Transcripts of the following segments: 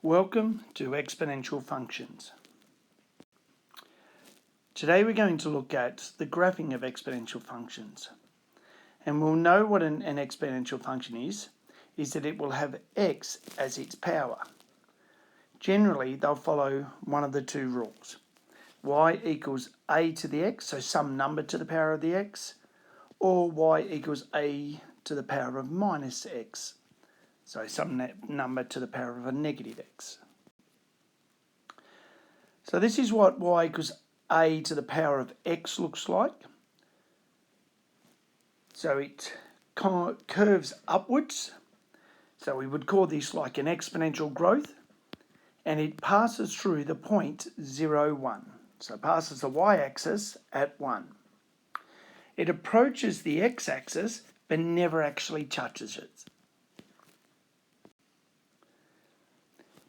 Welcome to Exponential Functions. Today we're going to look at the graphing of exponential functions. And we'll know what an exponential function is that it will have x as its power. Generally, they'll follow one of the two rules. Y equals a to the x, so some number to the power of the x, or y equals a to the power of minus x. So some number to the power of a negative x. So this is what y equals a to the power of x looks like. So it curves upwards. So we would call this like an exponential growth. And it passes through the point 0, 1. So it passes the y-axis at 1. It approaches the x-axis but never actually touches it.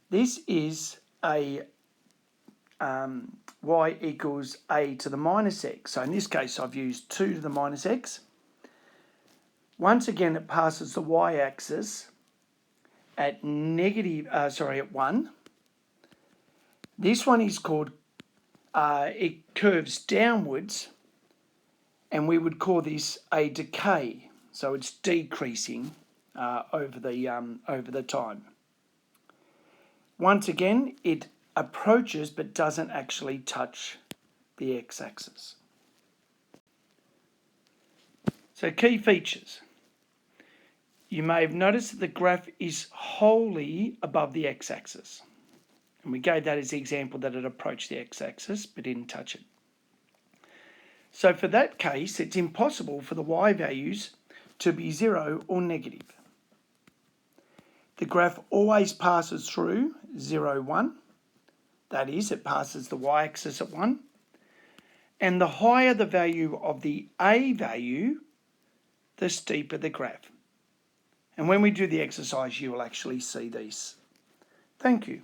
This is a y equals a to the minus x. So in this case, I've used 2 to the minus x. Once again, it passes the y-axis at at 1. This one is called, it curves downwards, and we would call this a decay. So it's decreasing over the time. Once again, it approaches but doesn't actually touch the x-axis. So key features. You may have noticed that the graph is wholly above the x-axis. And we gave that as the example that it approached the x-axis but didn't touch it. So for that case, it's impossible for the y values to be 0 or negative. The graph always passes through 0, 1. That is, it passes the y-axis at 1. And the higher the value of the a value, the steeper the graph. And when we do the exercise, you will actually see these. Thank you.